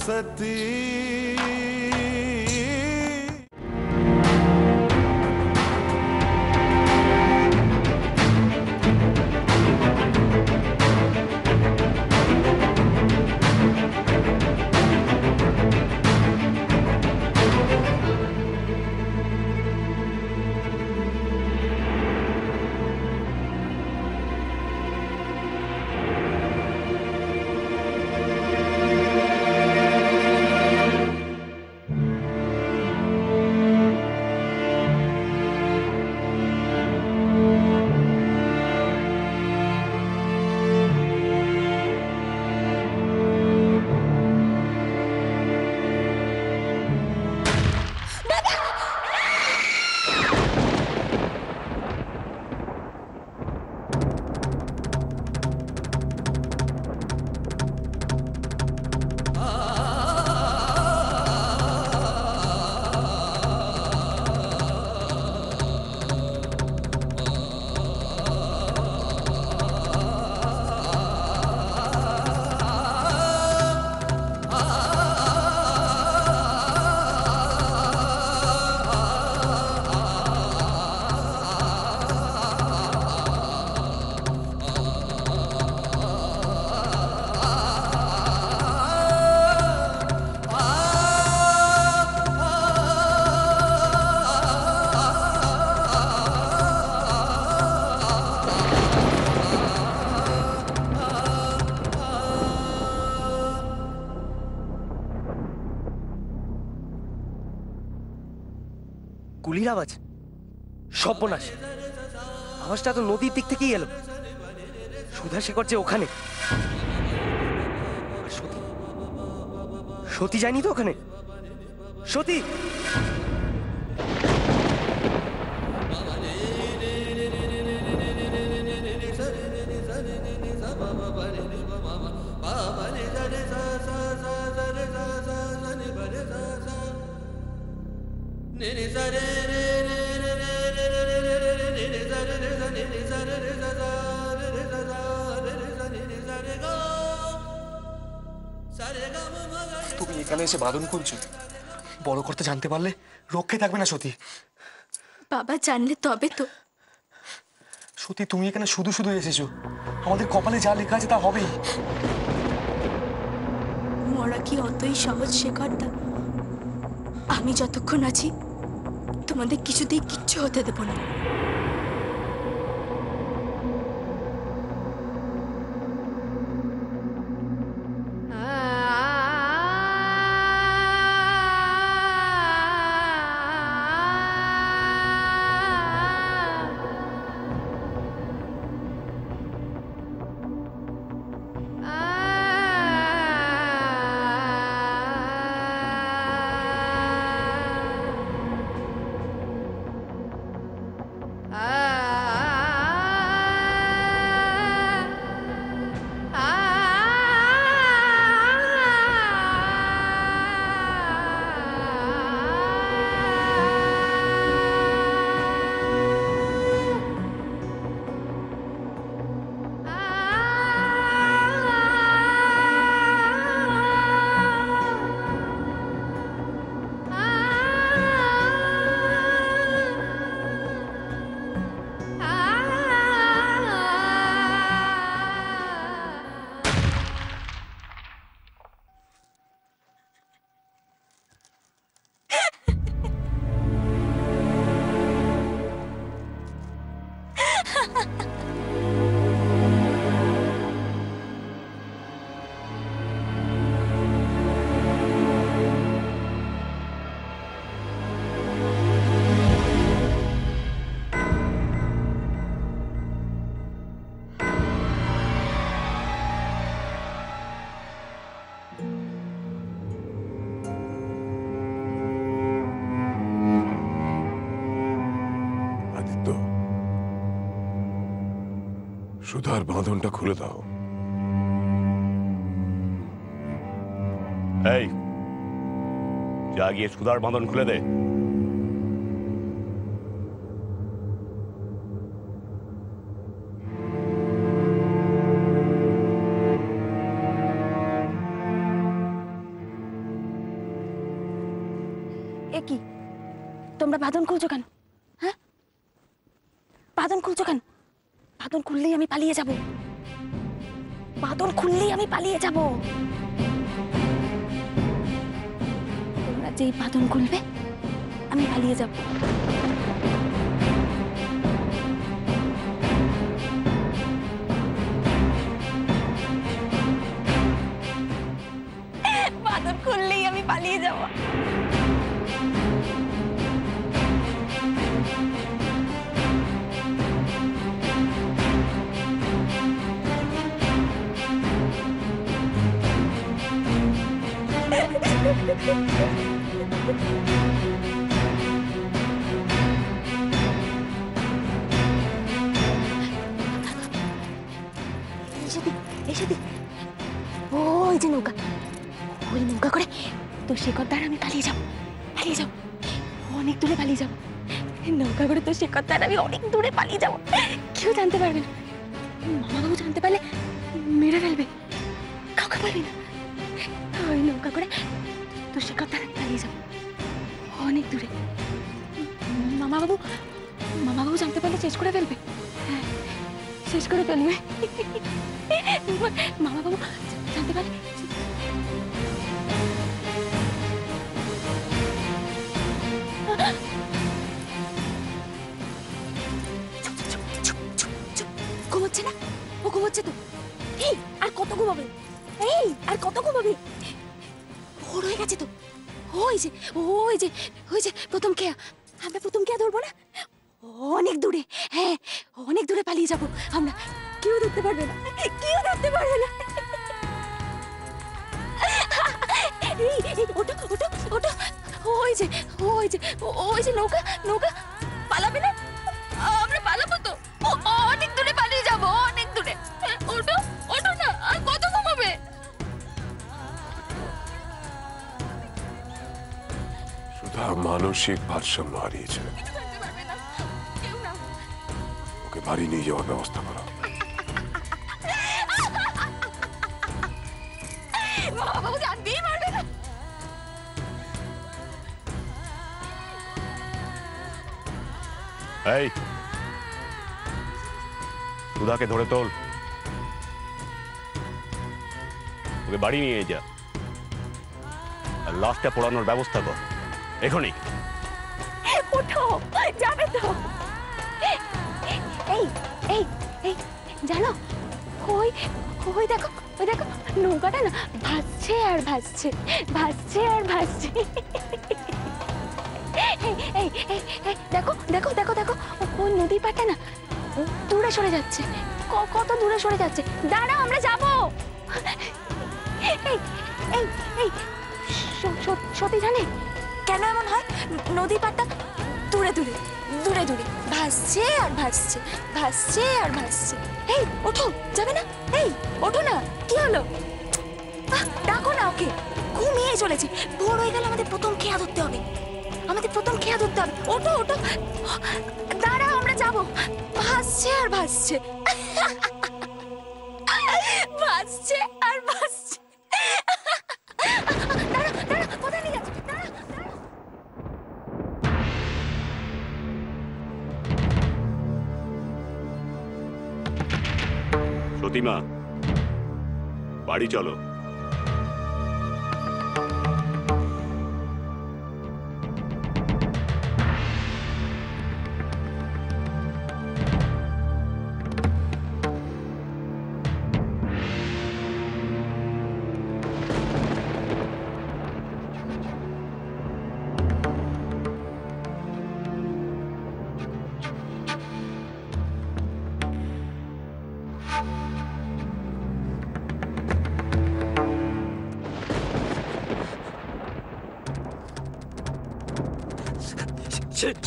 सती। গুলির আওয়াজ, সর্বনাশ! আওয়াজটা তো নদীর দিক থেকেই এলো। সুধাশেখর যে ওখানে, আর সতী, সতী যায়নি তো ওখানে? সতী! তুমি এখানে এসে বাদন করছো, বড় করতে জানতে পারলে রক্ষে থাকবে না সতী। বাবা জানলে তবে তো। সতী তুমি এখানে শুধু শুধু এসেছো, আমাদের কপালে যা লেখা আছে তা হবেই। মরা কি অতই সহজ শেখরদা? আমি যতক্ষণ আছি তোমাদের কিছুতেই কিচ্ছু হতে দেব না। সুধার বাঁধনটা খুলে দাও। এই যা গিয়ে সুধার বাঁধন খুলে দে। এ কি তোমরা বাঁধন খুলছো কেন? হ্যাঁ, বাঁধন খুলছো কেন? বাঁধন খুললেই আমি পালিয়ে যাব। বাঁধন খুললেই আমি পালিয়ে যাব। তোমরা যেই বাঁধন খুলবে আমি পালিয়ে যাব। বাঁধন খুললেই আমি পালিয়ে যাব। এসে দি ওই যে নৌকা, ওই নৌকা করে তো শেখর দ্বারা আমি পালিয়ে যাবো। পালিয়ে যাবো, অনেক দূরে পালিয়ে যাবো। নৌকা করে তো শেখর দ্বারা আমি অনেক দূরে পালিয়ে যাবো। কেউ জানতে পারবে না। মামাবাবু জানতে পারলে মেরে ফেলবে। কাউকে পারবি না। ওই নৌকা করে তো শেখর দ্বারা পালিয়ে যাবো অনেক দূরে। মামাবাবু জানতে পারলে শেষ করে ফেলবে। হ্যাঁ, শেষ করে ফেলবে। মামাবাবু জানতে পারলে ঘুমোচ্ছে না? ও ঘুমোচ্ছে তো। এই আর কত ঘুমাবে? এই আর কত ঘুমাবে? ভোর হয়ে গেছে তো। ওই যে ওই যে ওই যে প্রথম খেয়া। আমরা প্রথম খেয়া ধরবো না? অনেক দূরে, হ্যাঁ অনেক দূরে পালিয়ে যাবো আমরা। কেউ ধরতে পারবে না, কেউ ধরতে পারবে না। এই ওটা ওটা ওটা ওই যে ওই যে ওই যে নৌকা নৌকা। পালাবে না? আমরা পালাবো তো। অনেক দূরে পালিয়ে যাবো, অনেক দূরে। ওটো ওটো না, আর কত ঘুমাবে? সুধা মানসিক ভারসাম্য হারিয়েছে। ওকে বাড়ি নিয়ে যাওয়ার ব্যবস্থা করো। বাবু জানতেই পারবে না। এই সুধাকে ধরে তোল, ওকে বাড়ি নিয়ে যা, আর লাশটা পোড়ানোর ব্যবস্থা কর এখনই। ওঠো, যাবে তো। এই এই এই জানো, ওই ওই দেখো, ওই দেখো নৌকাটা না ভাসছে আর ভাসছে, ভাসছে আর ভাসছে। এই এই এই দেখো দেখো দেখো দেখো, ওই নদীর পাড়টা না দূরে সরে যাচ্ছে। কত দূরে সরে যাচ্ছে। দাঁড়াও, আমরা যাবো। এই এই এই সত্যি জানে কেন এমন হয়? নদীর পাড়টা দূরে দূরে দূরে দূরে ভাসছে আর ভাসছে, ভাসছে আর ভাসছে। এই ওঠো, যাবে না? এই ওঠো না, কি হলো? ডাকো না ওকে, ঘুমিয়ে চলেছে। ভোর হয়ে গেলে আমাদের প্রথম খেয়া ধরতে হবে, আমাদের প্রথম খেয়া ধরতে হবে। ওঠো ওঠো, দাঁড়াও, আমরা যাবো। ভাসছে আর ভাসছে, ভাসছে আর ভাসছে। দাঁড়াও দাঁড়াও, কোথায় নিয়ে যাচ্ছ? দাঁড়াও দাঁড়াও। সতীমা, বাড়ি চলো।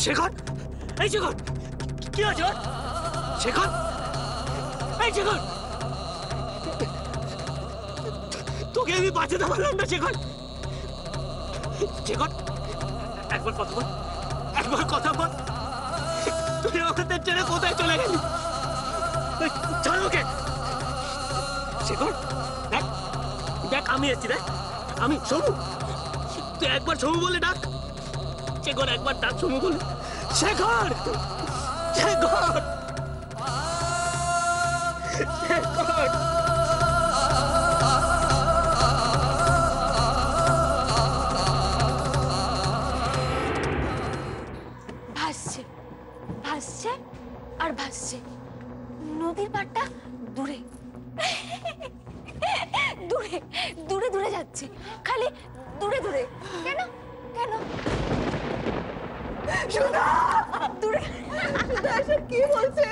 শেখর, এই শেখর, কি আছে? শেখর, এই শেখর, তোকে আমি বাঁচাতে পারলাম না। শেখর, শেখর, একবার কথা বল, একবার কথা বল। তুই ওখানে ছেড়ে কোথায় চলে গেলি? ছাড় ওকে। শেখর, দেখ দেখ, আমি এসেছি, দেখ আমি সবু। তুই একবার সবু বলে ডাক। শেখর একবার ডাক শুনে বলে, শেখর, শেখর, শেখর। ভাসছে ভাসছে আর ভাসছে, নদীর পাড়টা দূরে দূরে দূরে দূরে যাচ্ছে, খালি দূরে দূরে। কেন কেন দূরে? কি বলছে?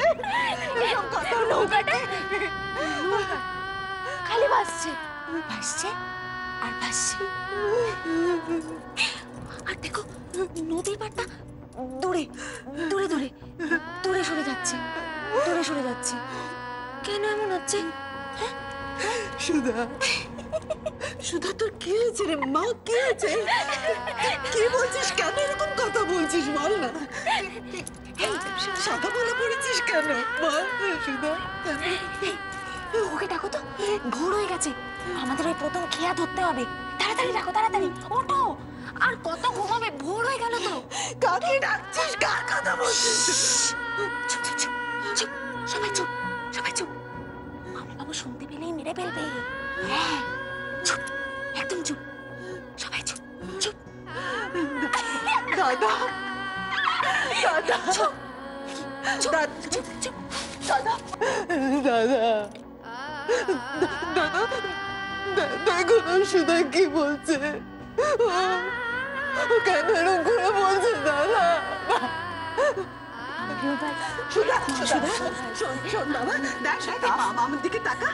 নৌকাটা খালি ভাসছে ভাসছে আর ভাসছে। আর দেখো নদীর পাড়টা দূরে দূরে দূরে দূরে সরে যাচ্ছে, দূরে সরে যাচ্ছে। কেন এমন হচ্ছে? সুধা, সুধা তোর কি হয়েছে রে মা? কি হয়েছে? কি বলছিস? কেন এরকম কথা বলছিস বল না? শাখা বলা পড়েছিস কেন বল সুধা? ওকে ডাকো তো, ভোর হয়ে গেছে, আমাদের ওই প্রথম খেয়া ধরতে হবে। তাড়াতাড়ি ডাকো, তাড়াতাড়ি ওঠো। আর কত ঘুমাবে, ভোর হয়ে গেল তো। কাকে ডাকছিস? কার কথা বলছিস? চুপ চুপ চুপ চুপ, সবাই চুপ, সবাই চুপ। আমার বাবু শুনতে পেলেই মেরে ফেলবে। হ্যাঁ চুপ, একদম চুপ, সবাই চুপ চুপ। দাদা, দাদা, চুপ চুপ চুপ। দাদা, দাদা, দাদা, দেখো না সুধা কি বলছে। ও কেন এরকম করে বলছে দাদা? সুধা, সুধা, শোন শোন বাবা, দেখ আমার দিকে তাকা।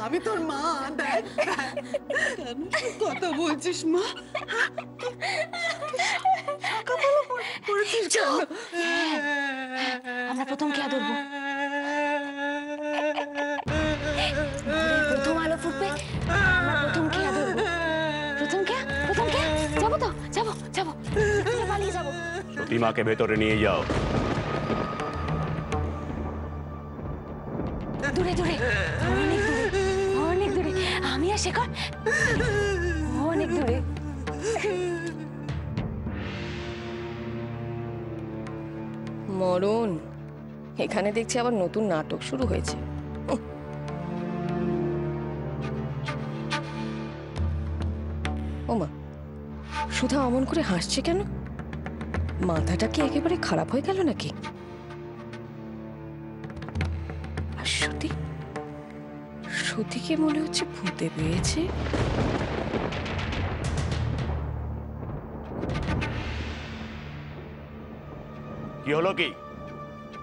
আমি তোর মা, দেখ কেন কথা বলছিস মা? পড়েছিস কেন? আমরা প্রথম খেয়া ধরবো, প্রথম আলো ফুটবে, আমরা প্রথম খেয়া ধরবো। প্রথম খেয়া, প্রথম খেয়া। যাবো তো, যাবো যাবো, পালিয়ে যাবো। সতীমাকে ভেতরে নিয়ে যাও। দূরে দূরে, অনেক দূরে, অনেক দূরে। আমি আর শেখর অনেক দূরে। মরণ, এখানে দেখছি আবার নতুন নাটক শুরু হয়েছে। ওমা, সুধা অমন করে হাসছে কেন? মাথাটা কি একেবারে খারাপ হয়ে গেল নাকি? আর সত্যি, সত্যিকে মনে হচ্ছে ভূতে পেয়েছে। কি হলো? কি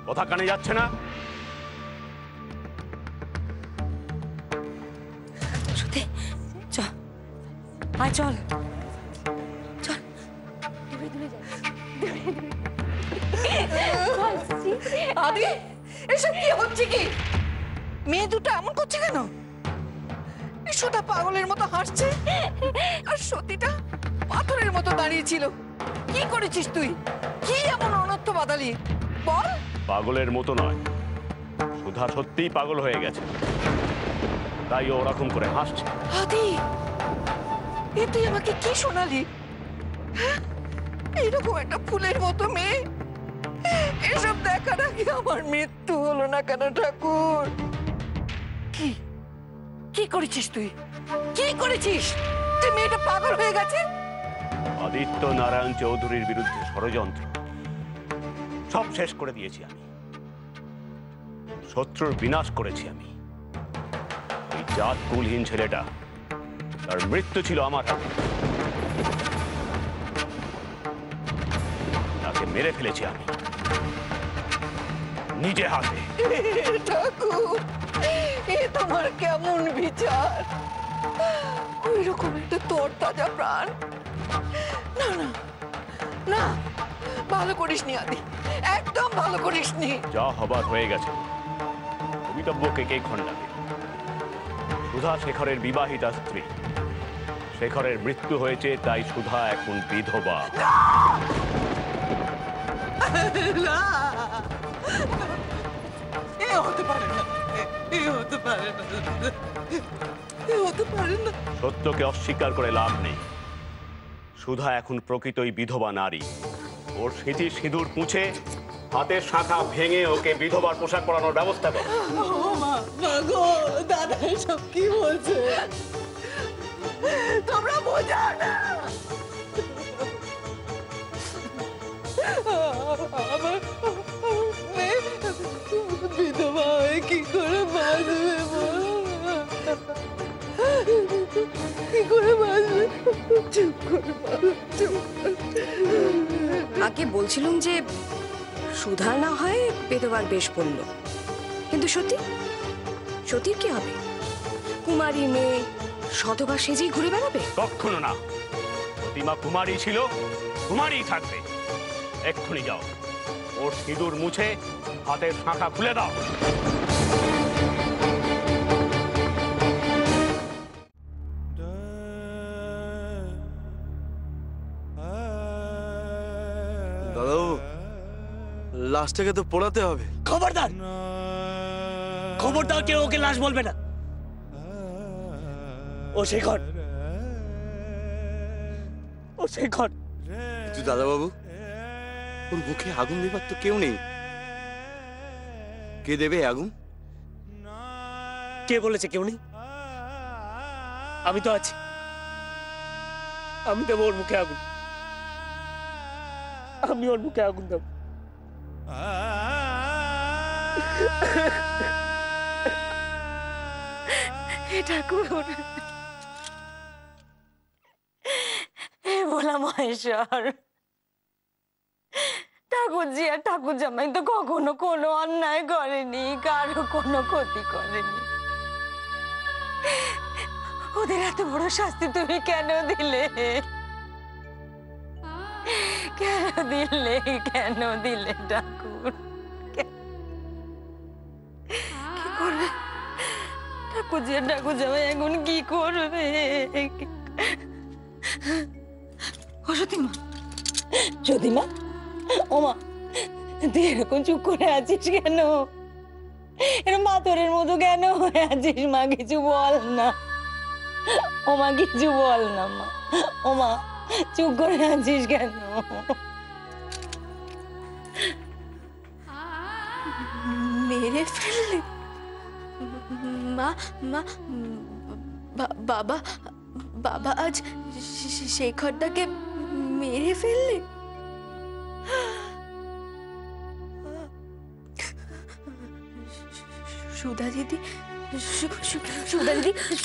কথা কানে যাচ্ছে না? সত্যি চল, আয় চল চল। দূরে দূরে যাচ্ছি। আদি, এসব কি হচ্ছে? কি মেয়ে দুটো এমন করছে কেন? সুধা পাগলের মতো হাসছে আর সতীটা পাথরের মতো দাঁড়িয়েছিল। কি করেছিস তুই? কি এমন অনর্থ বাদালি বল? পাগলের মতো নয়, সুধা সত্যিই পাগল হয়ে গেছে, তাই ও ওরকম করে হাসছে। আদি, এ তুই আমাকে কি শোনালি? হ্যাঁ? এইরকম একটা ফুলের মতো মেয়ে, এসব দেখার আগে আমার মৃত্যু হলো না কেন ঠাকুর? কি কি করেছিস তুই? কি করেছিস? তুই মেয়েটা পাগল হয়ে গেছে। আদিত্য নারায়ণ চৌধুরীর বিরুদ্ধে ষড়যন্ত্র সব শেষ করে দিয়েছি আমি, শত্রুর বিনাশ করেছি আমি। এই জাত কুলহীন ছেলেটা, তার মৃত্যু ছিল আমার হাতে। তাকে মেরে ফেলেছি আমি নিজে হাতে। ঠাকুর, এ তোমার কেমন বিচার? ওই রকম একটা তোর তাজা প্রাণ। না না না, ভালো করিসনি আদি, একদম ভালো করিসনি। যা হবার হয়ে গেছে, কবিতব্যকে কে খণ্ডাবে? সুধা শেখরের বিবাহিতা স্ত্রী, শেখরের মৃত্যু হয়েছে, তাই সুধা এখন বিধবা। না, এ হতে পারে না, এ হতে পারে না, এ হতে পারে না। সত্যকে অস্বীকার করে লাভ নেই। সুধা এখন প্রকৃতই বিধবা নারী। ওর স্মৃতি সিঁদুর মুছে হাতের শাখা ভেঙে ওকে বিধবার পোশাক পরানোর ব্যবস্থা করো। গো দাদা এসব কি বলছে? তোমরা বোঝাও না। আমার মেয়ে বিধবা হয়ে কি করে বাঁচবে? কি করে বাঁচবে? চুপ করে আগে বলছিলাম যে সুধা না হয় বেদবার বেশ বলল, কিন্তু সতীর কি হবে? কুমারী মেয়ে শতবার সেজেই ঘুরে বেড়াবে? কখনো না। প্রতিমা কুমারী ছিল, কুমারী থাকবে। এক্ষুনি যাও, ওর সিঁদুর মুছে হাতের শাখা খুলে দাও। দাদাবাবু, লাশটাকে তো পোড়াতে হবে। খবরদার, খবরদার কেউ ওকে লাশ বলবে না। ও শেখর, ও শেখর। কিন্তু দাদাবাবু, ওর মুখে আগুন দেবার তো কেউ নেই। কে দেবে আগুন? কে বলেছে কেউ নেই? আমি তো আছি, আমি দেবো ওর মুখে আগুন। আমি ওর মুখে আগুন দেবো। ঠাকুর, হে ভোলা মহেশ্বর, ঠাকুরজি আর ঠাকুর জামাই তো কখনো কোনো অন্যায় করেনি, কারো কোনো ক্ষতি করেনি। ওদের এত বড় শাস্তি তুমি কেন দিলে? কেন দিলে? কেন দিলে ঠাকুর? কি করবে ঠাকুরজি আর ঠাকুর জামাই এখন? কি করবে? ও সতীমা, সতীমা, ও মা, তুই এরকম চুপ করে আছিস কেন? এরকম পাথরের মতো কেন হয়ে আছিস? মা কিছু বল না। ও মা কিছু বল না মা। ও মা, চুপ করে আছিস কেন? মেরে ফেললে? মা মা বাবা বাবা আজ শেখরটাকে মেরে ফেললে? সুধা দিদি,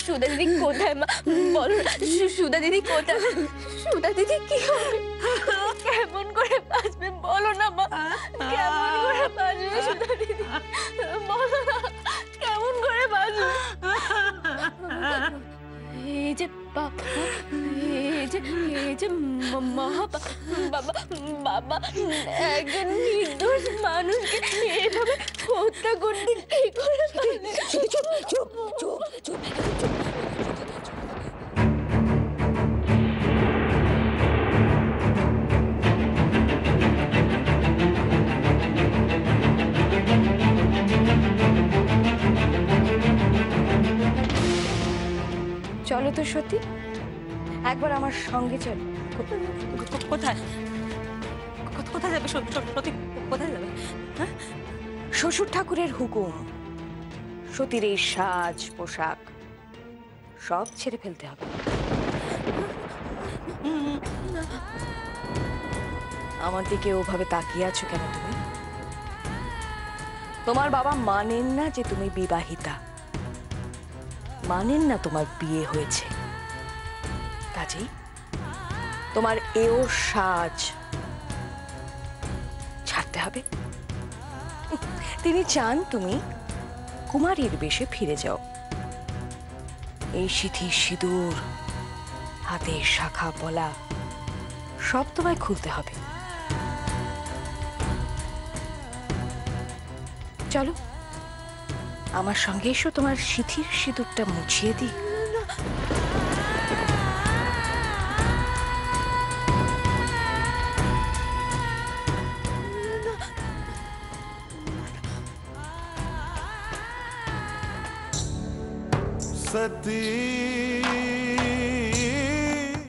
সুধা দিদি কোথায়? মা বলো, সুধা দিদি কোথায়? সুধা দিদি কি হবে? কেমন করে বাঁচবে বলো না মা? কেমন করে বাঁচবে সুধা দিদি? বলো না, কেমন করে বাঁচবে? এই যে বাবা, এই যে বাবা একজন নির্দোষ মানুষকে এভাবে হত্যা করতে কি করে পারে? চুপ চুপ চুপ চুপ। চলো তো সত্যি, একবার আমার সঙ্গে চলো। কোথায়? কোথায় যাবে সত্যি? কোথায় যাবে? হ্যাঁ, শ্বশুর ঠাকুরের হুকুম, সতীর এই সাজ পোশাক সব ছেড়ে ফেলতে হবে। আমার দিকে ওভাবে তাকিয়ে আছো কেন তুমি? তোমার বাবা মানেন না যে তুমি বিবাহিতা, মানেন না তোমার বিয়ে হয়েছে, কাজেই তোমার এও সাজ ছাড়তে হবে। তিনি চান তুমি কুমারীর বেশে ফিরে যাও। এই সিঁথি সিঁদুর, হাতে শাখা পলা সব তোমায় খুলতে হবে। চলো আমার সঙ্গে এসো, তোমার সিঁথির সিঁদুরটা মুছিয়ে দিই। सती